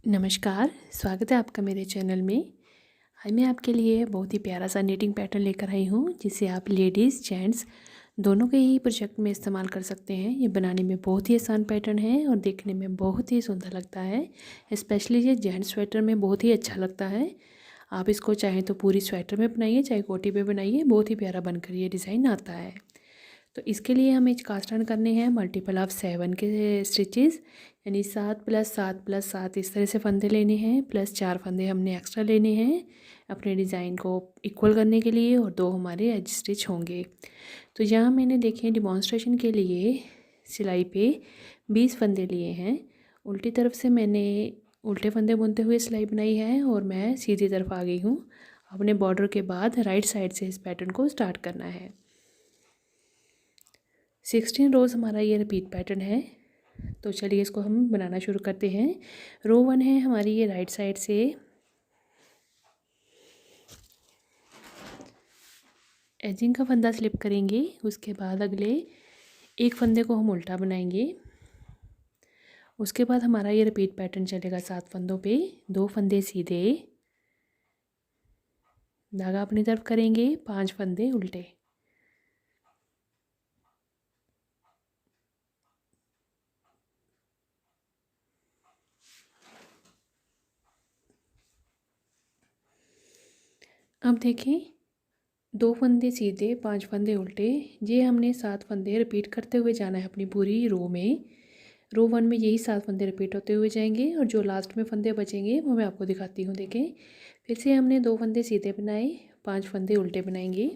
नमस्कार, स्वागत है आपका मेरे चैनल में। आज मैं आपके लिए बहुत ही प्यारा सा निटिंग पैटर्न लेकर आई हूँ, जिसे आप लेडीज़ जेंट्स दोनों के ही प्रोजेक्ट में इस्तेमाल कर सकते हैं। ये बनाने में बहुत ही आसान पैटर्न है और देखने में बहुत ही सुंदर लगता है। स्पेशली ये जेंट्स स्वेटर में बहुत ही अच्छा लगता है। आप इसको चाहें तो पूरी स्वेटर में बनाइए, चाहे कोटी पे बनाइए, बहुत ही प्यारा बनकर ये डिज़ाइन आता है। तो इसके लिए हमें कास्ट ऑन करने हैं मल्टीपल ऑफ 7 के स्टिचेस, यानी 7 + 7 + 7 इस तरह से फंदे लेने हैं, प्लस 4 फंदे हमने एक्स्ट्रा लेने हैं अपने डिज़ाइन को इक्वल करने के लिए, और 2 हमारे एज स्टिच होंगे। तो यहाँ मैंने देखें डिमॉन्स्ट्रेशन के लिए सिलाई पे 20 फंदे लिए हैं। उल्टी तरफ से मैंने उल्टे फंदे बुनते हुए सिलाई बनाई है और मैं सीधी तरफ आ गई हूँ। अपने बॉर्डर के बाद राइट साइड से इस पैटर्न को स्टार्ट करना है। 16 रोज़ हमारा ये रिपीट पैटर्न है। तो चलिए इसको हम बनाना शुरू करते हैं। रो 1 है हमारी, ये राइट साइड से एजिंग का फंदा स्लिप करेंगे। उसके बाद अगले एक फंदे को हम उल्टा बनाएंगे। उसके बाद हमारा ये रिपीट पैटर्न चलेगा 7 फंदों पे। 2 फंदे सीधे, धागा अपनी तरफ करेंगे, 5 फंदे उल्टे। अब देखें, 2 फंदे सीधे, 5 फंदे उल्टे, ये हमने 7 फंदे रिपीट करते हुए जाना है अपनी पूरी रो में। रो 1 में यही 7 फंदे रिपीट होते हुए जाएंगे और जो लास्ट में फंदे बचेंगे वो मैं आपको दिखाती हूँ। देखें, फिर से हमने 2 फंदे सीधे बनाए, 5 फंदे उल्टे बनाएंगे।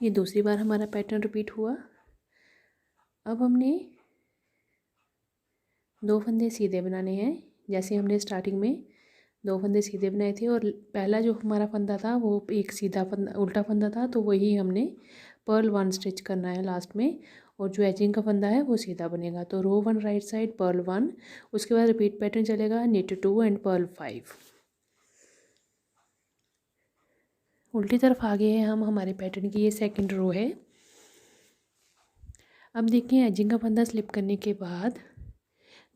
ये दूसरी बार हमारा पैटर्न रिपीट हुआ। अब हमने 2 फंदे सीधे बनाने हैं, जैसे हमने स्टार्टिंग में 2 फंदे सीधे बनाए थे और पहला जो हमारा फंदा था वो एक सीधा फंदा उल्टा फंदा था, तो वही हमने पर्ल 1 स्टिच करना है लास्ट में, और जो एजिंग का फंदा है वो सीधा बनेगा। तो रो 1 राइट साइड पर्ल 1, उसके बाद रिपीट पैटर्न चलेगा निट 2 एंड पर्ल 5। उल्टी तरफ आ गए हैं हम, हमारे पैटर्न की ये सेकंड रो है। अब देखिए, एजिंग का फंदा स्लिप करने के बाद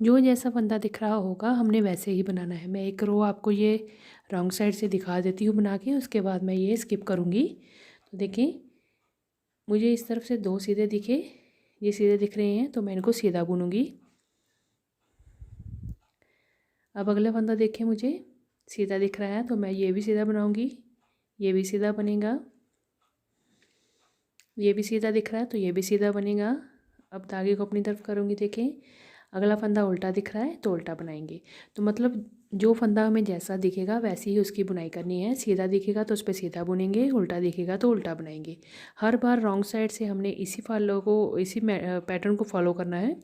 जो जैसा फंदा दिख रहा होगा हमने वैसे ही बनाना है। मैं एक रो आपको ये रॉन्ग साइड से दिखा देती हूँ बना के, उसके बाद मैं ये स्किप करूँगी। तो देखें, मुझे इस तरफ से 2 सीधे दिखे, ये सीधे दिख रहे हैं, तो मैं इनको सीधा बुनूँगी। अब अगला फंदा देखें, मुझे सीधा दिख रहा है, तो मैं ये भी सीधा बनाऊँगी, ये भी सीधा बनेगा। ये भी सीधा दिख रहा है तो ये भी सीधा बनेगा। अब धागे को अपनी तरफ करूँगी। देखें, अगला फंदा उल्टा दिख रहा है तो उल्टा बनाएंगे। तो मतलब जो फंदा हमें जैसा दिखेगा वैसे ही उसकी बुनाई करनी है। सीधा दिखेगा तो उस पर सीधा बुनेंगे, उल्टा दिखेगा तो उल्टा बनाएंगे। हर बार रॉन्ग साइड से हमने इसी पैटर्न को फॉलो करना है।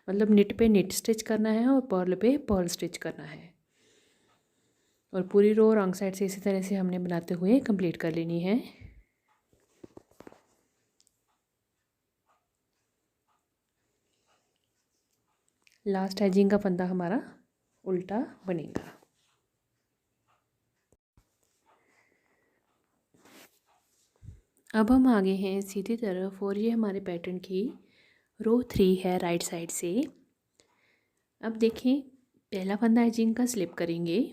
मतलब निट पे निट स्टिच करना है और पर्ल पे पर्ल स्टिच करना है, और पूरी रो रॉन्ग साइड से इसी तरह से हमने बनाते हुए कंप्लीट कर लेनी है। लास्ट एजिंग का फंदा हमारा उल्टा बनेगा। अब हम आगे हैं सीधी तरफ, और ये हमारे पैटर्न की रो 3 है राइट साइड से। अब देखें, पहला फंदा एजिंग का स्लिप करेंगे।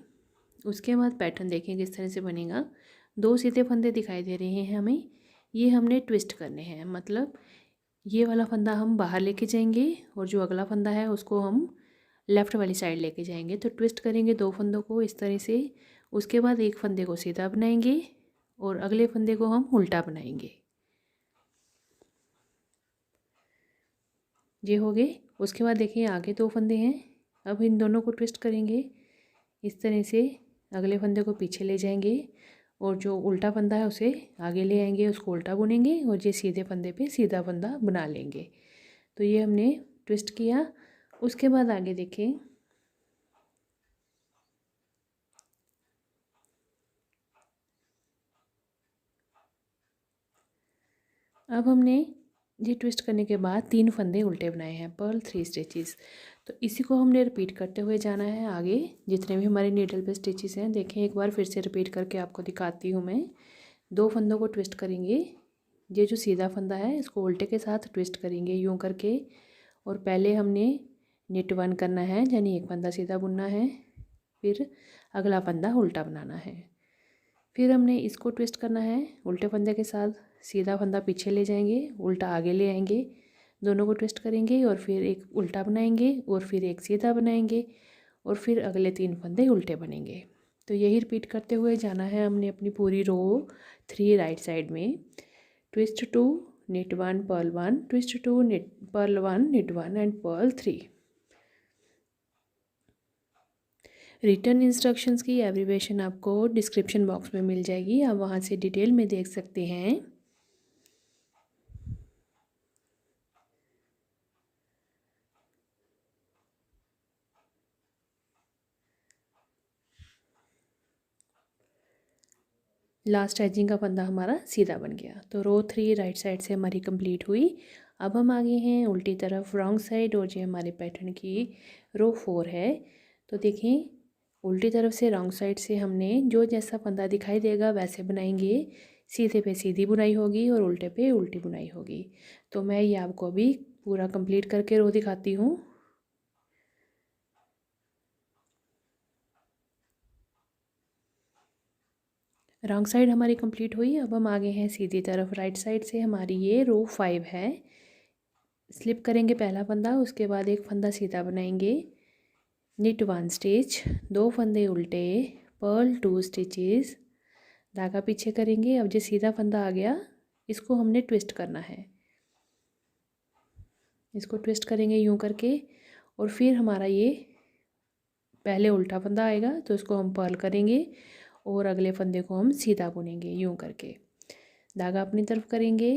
उसके बाद पैटर्न देखें किस तरह से बनेगा। 2 सीधे फंदे दिखाई दे रहे हैं हमें, ये हमने ट्विस्ट करने हैं। मतलब ये वाला फंदा हम बाहर लेके जाएंगे और जो अगला फंदा है उसको हम लेफ़्ट वाली साइड लेके जाएंगे। तो ट्विस्ट करेंगे 2 फंदों को इस तरह से। उसके बाद एक फंदे को सीधा बनाएंगे और अगले फंदे को हम उल्टा बनाएंगे। ये हो गए। उसके बाद देखिए, आगे 2 फंदे हैं, अब इन दोनों को ट्विस्ट करेंगे इस तरह से। अगले फंदे को पीछे ले जाएंगे और जो उल्टा फंदा है उसे आगे ले आएंगे, उसको उल्टा बुनेंगे और ये सीधे फंदे पे सीधा फंदा बना लेंगे। तो ये हमने ट्विस्ट किया। उसके बाद आगे देखें, अब हमने ये ट्विस्ट करने के बाद 3 फंदे उल्टे बनाए हैं, पर्ल 3 स्टिचेस। तो इसी को हमने रिपीट करते हुए जाना है आगे, जितने भी हमारे नीडल पे स्टिचेस हैं। देखें, एक बार फिर से रिपीट करके आपको दिखाती हूँ मैं। 2 फंदों को ट्विस्ट करेंगे। ये जो सीधा फंदा है इसको उल्टे के साथ ट्विस्ट करेंगे यूँ करके। और पहले हमने निट 1 करना है, यानी एक फंदा सीधा बुनना है, फिर अगला फंदा उल्टा बनाना है। फिर हमने इसको ट्विस्ट करना है उल्टे फंदे के साथ, सीधा फंदा पीछे ले जाएंगे, उल्टा आगे ले आएंगे, दोनों को ट्विस्ट करेंगे और फिर एक उल्टा बनाएंगे और फिर एक सीधा बनाएंगे और फिर अगले 3 फंदे उल्टे बनेंगे। तो यही रिपीट करते हुए जाना है हमने अपनी पूरी रो 3 राइट साइड में। Twist 2 knit 1 purl 1, twist 2 knit purl 1 knit 1 and purl 3। Return instructions की एब्रीवेशन आपको डिस्क्रिप्शन बॉक्स में मिल जाएगी, आप वहाँ से डिटेल में देख सकते हैं। लास्ट एजिंग का फंदा हमारा सीधा बन गया। तो रो 3 राइट साइड से हमारी कंप्लीट हुई। अब हम आगे हैं उल्टी तरफ रॉन्ग साइड, और ये हमारे पैटर्न की रो 4 है। तो देखें उल्टी तरफ से रॉन्ग साइड से हमने जो जैसा फंदा दिखाई देगा वैसे बनाएंगे। सीधे पे सीधी बुनाई होगी और उल्टे पे उल्टी बुनाई होगी। तो मैं ये आपको अभी पूरा कंप्लीट करके रो दिखाती हूँ। रॉन्ग साइड हमारी कंप्लीट हुई। अब हम आगे हैं सीधी तरफ राइट साइड से, हमारी ये रो 5 है। स्लिप करेंगे पहला फंदा, उसके बाद एक फंदा सीधा बनाएंगे, निट 1 स्टिच, 2 फंदे उल्टे, पर्ल 2 स्टिचेस, धागा पीछे करेंगे। अब जो सीधा फंदा आ गया इसको हमने ट्विस्ट करना है, इसको ट्विस्ट करेंगे यूं करके और फिर हमारा ये पहले उल्टा फंदा आएगा तो इसको हम पर्ल करेंगे और अगले फंदे को हम सीधा बुनेंगे यूं करके। धागा अपनी तरफ करेंगे,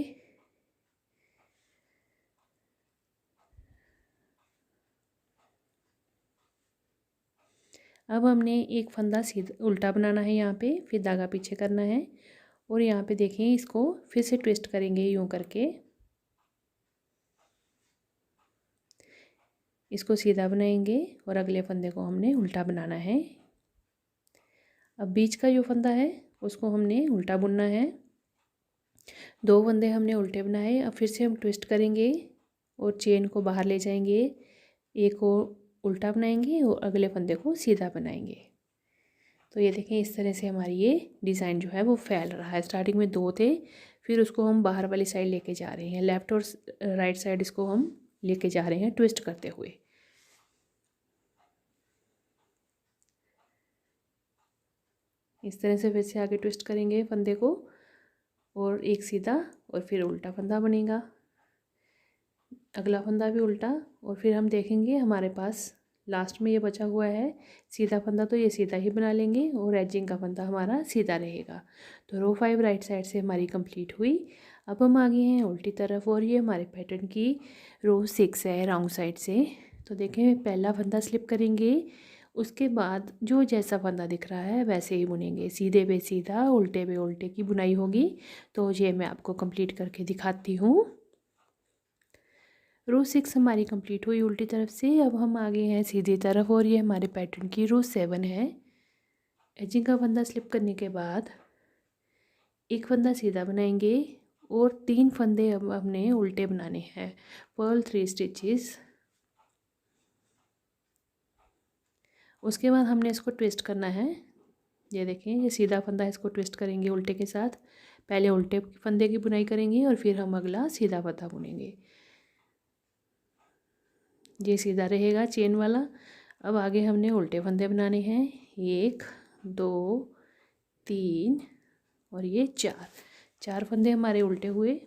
अब हमने एक फंदा सीधा उल्टा बनाना है यहाँ पे, फिर धागा पीछे करना है और यहाँ पे देखें इसको फिर से ट्विस्ट करेंगे यूं करके, इसको सीधा बनाएंगे और अगले फंदे को हमने उल्टा बनाना है। अब बीच का जो फंदा है उसको हमने उल्टा बुनना है। 2 फंदे हमने उल्टे बनाए, अब फिर से हम ट्विस्ट करेंगे और चेन को बाहर ले जाएंगे, एक को उल्टा बनाएंगे और अगले फंदे को सीधा बनाएंगे। तो ये देखें इस तरह से हमारी ये डिज़ाइन जो है वो फैल रहा है। स्टार्टिंग में 2 थे, फिर उसको हम बाहर वाली साइड लेके जा रहे हैं, लेफ़्ट और राइट साइड इसको हम लेके जा रहे हैं ट्विस्ट करते हुए। इस तरह से फिर से आगे ट्विस्ट करेंगे फंदे को और एक सीधा और फिर उल्टा फंदा बनेगा, अगला फंदा भी उल्टा, और फिर हम देखेंगे हमारे पास लास्ट में ये बचा हुआ है सीधा फंदा, तो ये सीधा ही बना लेंगे और एजिंग का फंदा हमारा सीधा रहेगा। तो रो 5 राइट साइड से हमारी कंप्लीट हुई। अब हम आगे हैं उल्टी तरफ और ये हमारे पैटर्न की रो 6 है रॉन्ग साइड से। तो देखें पहला फंदा स्लिप करेंगे, उसके बाद जो जैसा फंदा दिख रहा है वैसे ही बुनेंगे, सीधे पे सीधा उल्टे पे उल्टे की बुनाई होगी। तो ये मैं आपको कंप्लीट करके दिखाती हूँ। रो 6 हमारी कंप्लीट हुई उल्टी तरफ से। अब हम आगे हैं सीधी तरफ और ये हमारे पैटर्न की रो 7 है। एजिंग का फंदा स्लिप करने के बाद एक फंदा सीधा बनाएंगे और 3 फंदे अब हमने उल्टे बनाने हैं, पर्ल 3 स्टिचेस। उसके बाद हमने इसको ट्विस्ट करना है, ये देखें ये सीधा फंदा है, इसको ट्विस्ट करेंगे उल्टे के साथ, पहले उल्टे फंदे की बुनाई करेंगे और फिर हम अगला सीधा फंदा बुनेंगे, ये सीधा रहेगा चेन वाला। अब आगे हमने उल्टे फंदे बनाने हैं, 1 2 3 और ये 4 फंदे हमारे उल्टे हुए।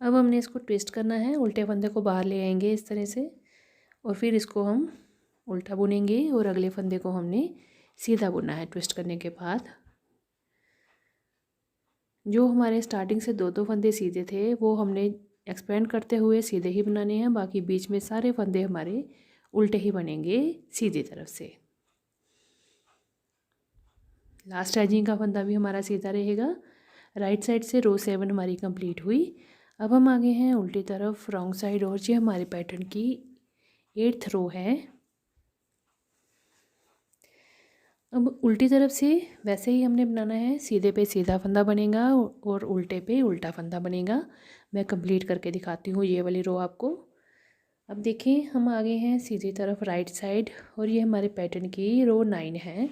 अब हमने इसको ट्विस्ट करना है, उल्टे फंदे को बाहर ले आएंगे इस तरह से और फिर इसको हम उल्टा बुनेंगे और अगले फंदे को हमने सीधा बुनना है ट्विस्ट करने के बाद। जो हमारे स्टार्टिंग से 2 फंदे सीधे थे वो हमने एक्सपेंड करते हुए सीधे ही बनाने हैं, बाकी बीच में सारे फंदे हमारे उल्टे ही बनेंगे सीधी तरफ से। लास्ट एजिंग का फंदा भी हमारा सीधा रहेगा। राइट साइड से रो 7 हमारी कंप्लीट हुई। अब हम आगे हैं उल्टी तरफ रॉन्ग साइड और ये हमारे पैटर्न की 8th रो है। अब उल्टी तरफ से वैसे ही हमने बनाना है, सीधे पे सीधा फंदा बनेगा और उल्टे पे उल्टा फंदा बनेगा। मैं कंप्लीट करके दिखाती हूँ ये वाली रो आपको। अब देखिए हम आगे हैं सीधी तरफ राइट साइड और ये हमारे पैटर्न की रो 9 है।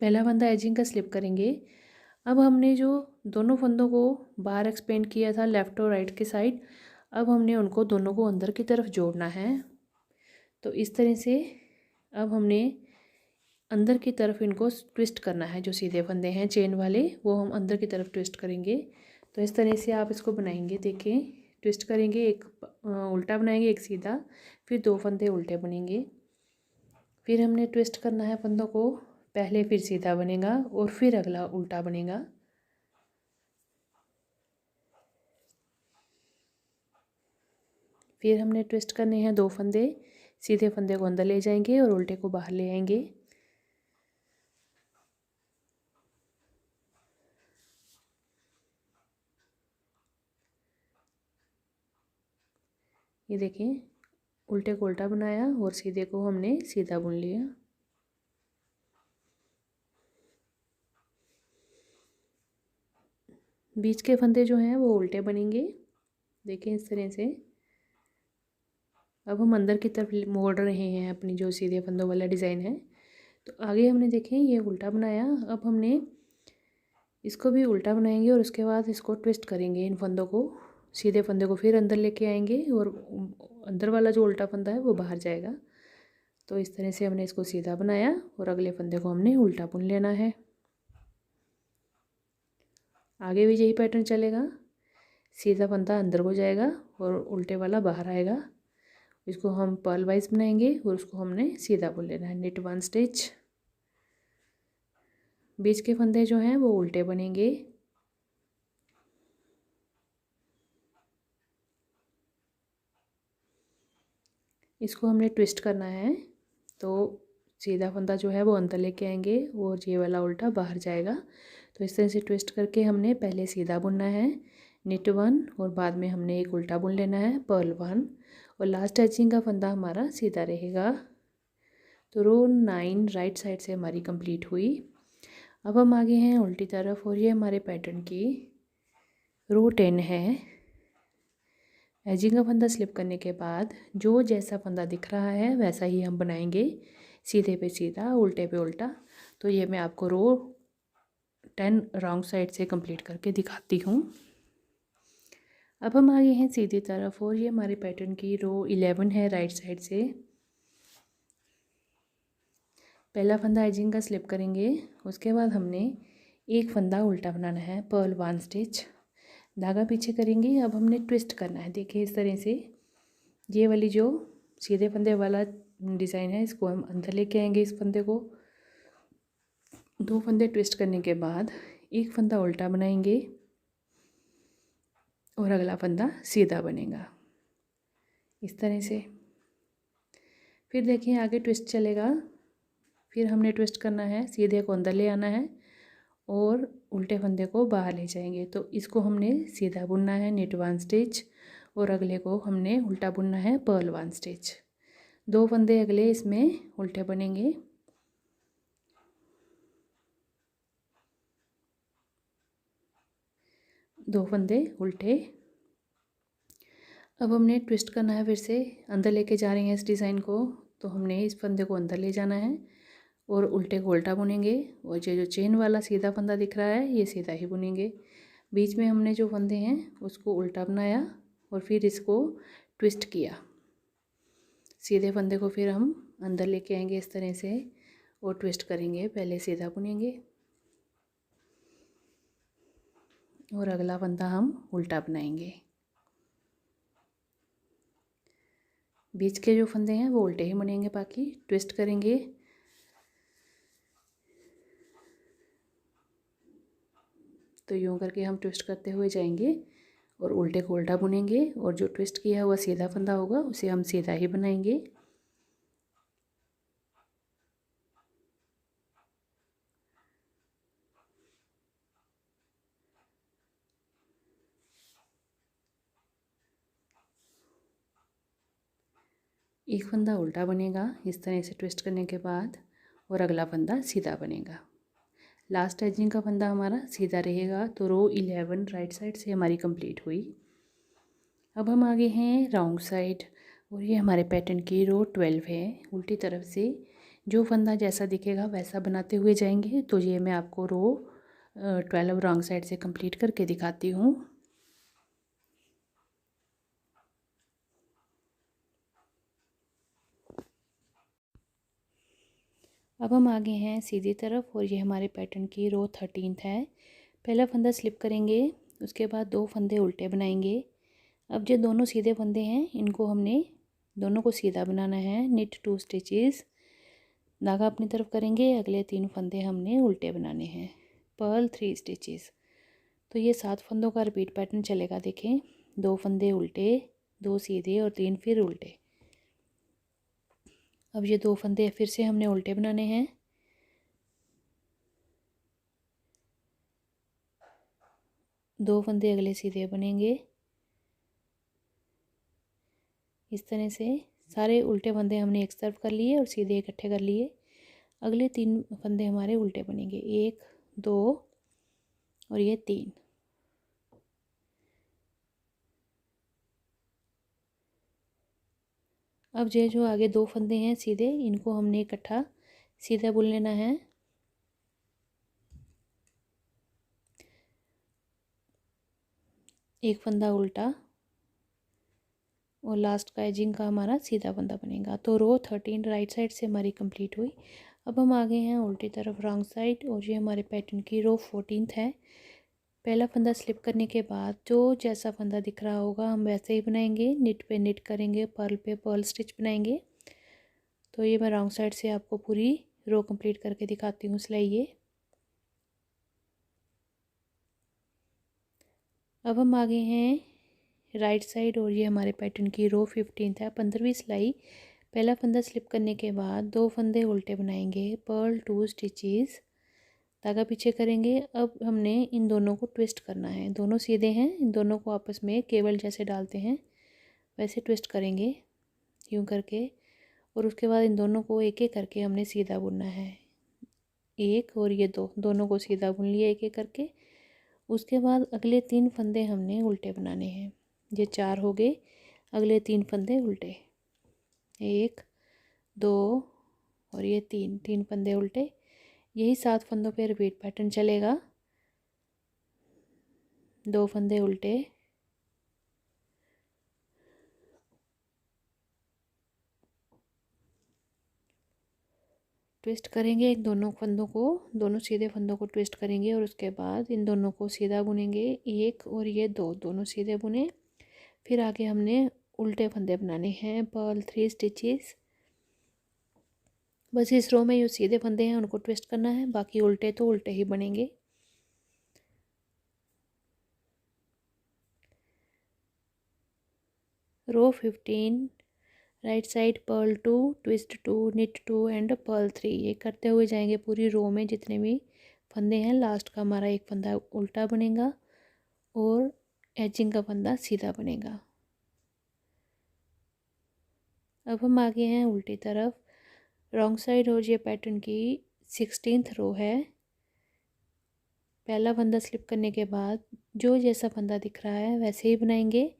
पहला फंदा एजिंग का स्लिप करेंगे। अब हमने जो दोनों फंदों को बाहर एक्सपेंड किया था लेफ़्ट और राइट के साइड, अब हमने उनको दोनों को अंदर की तरफ जोड़ना है। तो इस तरह से अब हमने अंदर की तरफ इनको ट्विस्ट करना है। जो सीधे फंदे हैं चेन वाले वो हम अंदर की तरफ ट्विस्ट करेंगे। तो इस तरह से आप इसको बनाएंगे। देखें, ट्विस्ट करेंगे, एक उल्टा बनाएंगे, एक सीधा, फिर दो फंदे उल्टे बनेंगे। फिर हमने ट्विस्ट करना है फंदों को, पहले फिर सीधा बनेगा और फिर अगला उल्टा बनेगा। फिर हमने ट्विस्ट करने हैं दो फंदे, सीधे फंदे को अंदर ले जाएंगे और उल्टे को बाहर ले आएंगे। ये देखें, उल्टे को उल्टा बनाया और सीधे को हमने सीधा बुन लिया। बीच के फंदे जो हैं वो उल्टे बनेंगे। देखें इस तरह से। अब हम अंदर की तरफ मोड़ रहे हैं अपनी जो सीधे फंदों वाला डिज़ाइन है। तो आगे हमने देखें ये उल्टा बनाया, अब हमने इसको भी उल्टा बनाएंगे और उसके बाद इसको ट्विस्ट करेंगे। इन फंदों को, सीधे फंदे को फिर अंदर लेके आएंगे और अंदर वाला जो उल्टा फंदा है वो बाहर जाएगा। तो इस तरह से हमने इसको सीधा बनाया और अगले फंदे को हमने उल्टा बुन लेना है। आगे भी यही पैटर्न चलेगा। सीधा फंदा अंदर को जाएगा और उल्टे वाला बाहर आएगा। इसको हम पर्ल वाइज बनाएंगे और उसको हमने सीधा बुन लेना है। Knit 1 stitch. बीच के फंदे जो हैं वो उल्टे बनेंगे। इसको हमने ट्विस्ट करना है। तो सीधा फंदा जो है वो अंदर लेके आएंगे और ये वाला उल्टा बाहर जाएगा। तो इस तरह से ट्विस्ट करके हमने पहले सीधा बुनना है निट 1 और बाद में हमने एक उल्टा बुन लेना है पर्ल 1 और लास्ट एजिंग का फंदा हमारा सीधा रहेगा। तो रो 9 राइट साइड से हमारी कंप्लीट हुई। अब हम आगे हैं उल्टी तरफ और ये हमारे पैटर्न की रो 10 है। एजिंग का फंदा स्लिप करने के बाद जो जैसा फंदा दिख रहा है वैसा ही हम बनाएंगे, सीधे पे सीधा उल्टे पे उल्टा। तो ये मैं आपको रो 10 रॉन्ग साइड से कंप्लीट करके दिखाती हूँ। अब हम आगे हैं सीधी तरफ और ये हमारे पैटर्न की रो 11 है राइट साइड से। पहला फंदा एजिंग का स्लिप करेंगे, उसके बाद हमने एक फंदा उल्टा बनाना है पर्ल 1 स्टिच, धागा पीछे करेंगे। अब हमने ट्विस्ट करना है। देखिए इस तरह से ये वाली जो सीधे फंदे वाला डिज़ाइन है इसको हम अंदर लेके आएंगे। इस फंदे को दो फंदे ट्विस्ट करने के बाद एक फंदा उल्टा बनाएंगे और अगला फंदा सीधा बनेगा इस तरह से। फिर देखिए आगे ट्विस्ट चलेगा। फिर हमने ट्विस्ट करना है, सीधे को अंदर ले आना है और उल्टे फंदे को बाहर ले जाएंगे। तो इसको हमने सीधा बुनना है निट 1 स्टिच और अगले को हमने उल्टा बुनना है पर्ल 1 स्टिच। दो फंदे अगले इसमें उल्टे बनेंगे। दो फंदे उल्टे। अब हमने ट्विस्ट करना है, फिर से अंदर लेके जा रहे हैं इस डिज़ाइन को। तो हमने इस फंदे को अंदर ले जाना है और उल्टे को उल्टा बुनेंगे और ये जो चेन वाला सीधा फंदा दिख रहा है ये सीधा ही बुनेंगे। बीच में हमने जो फंदे हैं उसको उल्टा बनाया और फिर इसको ट्विस्ट किया। सीधे फंदे को फिर हम अंदर लेके आएंगे इस तरह से और ट्विस्ट करेंगे, पहले सीधा बुनेंगे और अगला फंदा हम उल्टा बनाएंगे। बीच के जो फंदे हैं वो उल्टे ही बुनेंगे, बाकी ट्विस्ट करेंगे। तो यूँ करके हम ट्विस्ट करते हुए जाएंगे और उल्टे को उल्टा बुनेंगे और जो ट्विस्ट किया हुआ सीधा फंदा होगा उसे हम सीधा ही बनाएंगे। एक फंदा उल्टा बनेगा इस तरह से ट्विस्ट करने के बाद, और अगला फंदा सीधा बनेगा। लास्ट एजिंग का फंदा हमारा सीधा रहेगा। तो रो 11 राइट साइड से हमारी कंप्लीट हुई। अब हम आगे हैं रॉन्ग साइड, और ये हमारे पैटर्न की रो 12 है। उल्टी तरफ से जो फंदा जैसा दिखेगा वैसा बनाते हुए जाएंगे। तो ये मैं आपको रो 12 रॉन्ग साइड से कंप्लीट करके दिखाती हूँ। अब हम आगे हैं सीधी तरफ, और ये हमारे पैटर्न की रो 13 है। पहला फंदा स्लिप करेंगे, उसके बाद 2 फंदे उल्टे बनाएंगे। अब जो दोनों सीधे फंदे हैं इनको हमने दोनों को सीधा बनाना है। निट 2 स्टिचेस, धागा अपनी तरफ करेंगे। अगले 3 फंदे हमने उल्टे बनाने हैं। Purl 3 stitches. तो ये 7 फंदों का रिपीट पैटर्न चलेगा। देखें, 2 फंदे उल्टे, 2 सीधे और 3 फिर उल्टे। अब ये 2 फंदे फिर से हमने उल्टे बनाने हैं। दो फंदे अगले सीधे बनेंगे। इस तरह से सारे उल्टे फंदे हमने एक तरफ कर लिए और सीधे इकट्ठे कर लिए। अगले 3 फंदे हमारे उल्टे बनेंगे, 1 2 और ये 3। अब ये जो आगे 2 फंदे हैं सीधे, इनको हमने इकट्ठा सीधा बुन लेना है। एक फंदा उल्टा और लास्ट का एजिंग का हमारा सीधा फंदा बनेगा। तो रो 13 राइट साइड से हमारी कंप्लीट हुई। अब हम आगे हैं उल्टी तरफ रॉन्ग साइड, और ये हमारे पैटर्न की रो 14 है। पहला फंदा स्लिप करने के बाद जो जैसा फंदा दिख रहा होगा हम वैसे ही बनाएंगे। निट पे निट करेंगे, पर्ल पे पर्ल स्टिच बनाएंगे। तो ये मैं रॉन्ग साइड से आपको पूरी रो कंप्लीट करके दिखाती हूँ सिलाई। ये अब हम आगे हैं राइट साइड, और ये हमारे पैटर्न की रो 15 है। 15वीं सिलाई। पहला फंदा स्लिप करने के बाद 2 फंदे उल्टे बनाएंगे। पर्ल 2 स्टिचेस, धागा पीछे करेंगे। अब हमने इन दोनों को ट्विस्ट करना है। दोनों सीधे हैं, इन दोनों को आपस में केबल जैसे डालते हैं वैसे ट्विस्ट करेंगे, यूँ करके। और उसके बाद इन दोनों को एक एक करके हमने सीधा बुनना है। एक और ये दो, दोनों को सीधा बुन लिया एक एक करके। उसके बाद अगले 3 फंदे हमने उल्टे बनाने हैं। ये 4 हो गए, अगले 3 फंदे उल्टे, 1 2 और ये 3 फंदे उल्टे। यही 7 फंदों पे रिपीट पैटर्न चलेगा। 2 फंदे उल्टे, ट्विस्ट करेंगे इन दोनों फंदों को, दोनों सीधे फंदों को ट्विस्ट करेंगे और उसके बाद इन दोनों को सीधा बुनेंगे। 1 और ये 2, दोनों सीधे बुने। फिर आगे हमने उल्टे फंदे बनाने हैं। Purl 3 stitches. बस इस रो में जो सीधे फंदे हैं उनको ट्विस्ट करना है, बाकी उल्टे तो उल्टे ही बनेंगे। Row 15 right side purl 2 twist 2 knit 2 and purl 3। ये करते हुए जाएंगे पूरी रो में जितने भी फंदे हैं। लास्ट का हमारा एक फंदा उल्टा बनेगा और एजिंग का फंदा सीधा बनेगा। अब हम आगे हैं उल्टी तरफ रॉन्ग साइड, और ये पैटर्न की 16th रो है। पहला फंदा स्लिप करने के बाद जो जैसा फंदा दिख रहा है वैसे ही बनाएंगे।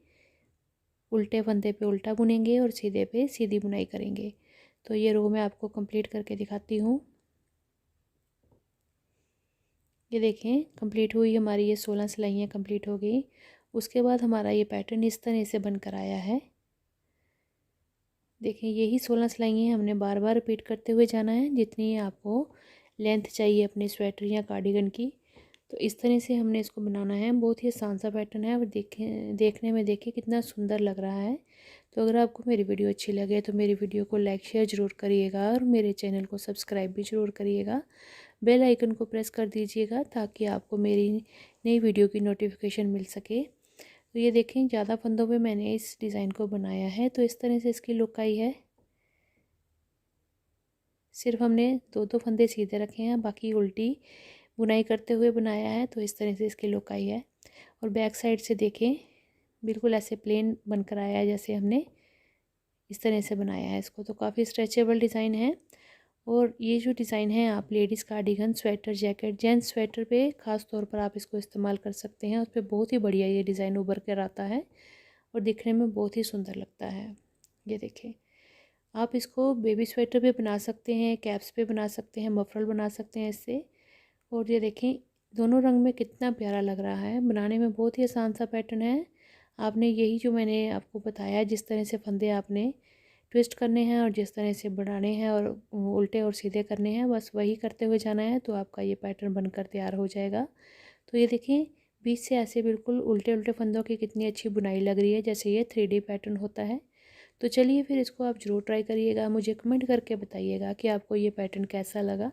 उल्टे फंदे पे उल्टा बुनेंगे और सीधे पे सीधी बुनाई करेंगे। तो ये रो मैं आपको कंप्लीट करके दिखाती हूँ। ये देखें कंप्लीट हुई हमारी, ये 16 सिलाइयाँ कंप्लीट हो गई। उसके बाद हमारा ये पैटर्न इस तरह से बनकर आया है। देखें यही 16 सिलाइयाँ हमने बार बार रिपीट करते हुए जाना है जितनी आपको लेंथ चाहिए अपने स्वेटर या कार्डिगन की। तो इस तरह से हमने इसको बनाना है। बहुत ही आसान सा पैटर्न है और देखने में देखिए कितना सुंदर लग रहा है। तो अगर आपको मेरी वीडियो अच्छी लगे तो मेरी वीडियो को लाइक शेयर ज़रूर करिएगा और मेरे चैनल को सब्सक्राइब भी ज़रूर करिएगा। बेल आइकन को प्रेस कर दीजिएगा ताकि आपको मेरी नई वीडियो की नोटिफिकेशन मिल सके। तो ये देखें ज़्यादा फंदों पे मैंने इस डिज़ाइन को बनाया है। तो इस तरह से इसकी लुक आई है। सिर्फ हमने 2 फंदे सीधे रखे हैं, बाकी उल्टी बुनाई करते हुए बनाया है। तो इस तरह से इसकी लुक आई है। और बैक साइड से देखें बिल्कुल ऐसे प्लेन बनकर आया है जैसे हमने इस तरह से बनाया है इसको। तो काफ़ी स्ट्रेचेबल डिज़ाइन है। और ये जो डिज़ाइन है आप ladies cardigan, sweater, jacket, gents sweater पे ख़ास तौर पर आप इसको इस्तेमाल कर सकते हैं। उस पर बहुत ही बढ़िया ये डिज़ाइन उभर कर आता है और दिखने में बहुत ही सुंदर लगता है। ये देखिए, आप इसको बेबी स्वेटर पे बना सकते हैं, कैप्स पे बना सकते हैं, मफरल बना सकते हैं इससे। और ये देखें दोनों रंग में कितना प्यारा लग रहा है। बनाने में बहुत ही आसान सा पैटर्न है। आपने यही जो मैंने आपको बताया, जिस तरह से फंदे आपने ट्विस्ट करने हैं और जिस तरह से बनाने हैं और उल्टे और सीधे करने हैं, बस वही करते हुए जाना है तो आपका ये पैटर्न बनकर तैयार हो जाएगा। तो ये देखें बीच से ऐसे बिल्कुल उल्टे उल्टे फंदों की कितनी अच्छी बुनाई लग रही है, जैसे ये 3D पैटर्न होता है। तो चलिए फिर इसको आप ज़रूर ट्राई करिएगा, मुझे कमेंट करके बताइएगा कि आपको ये पैटर्न कैसा लगा।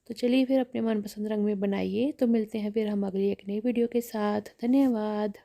तो चलिए फिर अपने मनपसंद रंग में बनाइए। तो मिलते हैं फिर हम अगली एक नई वीडियो के साथ। धन्यवाद।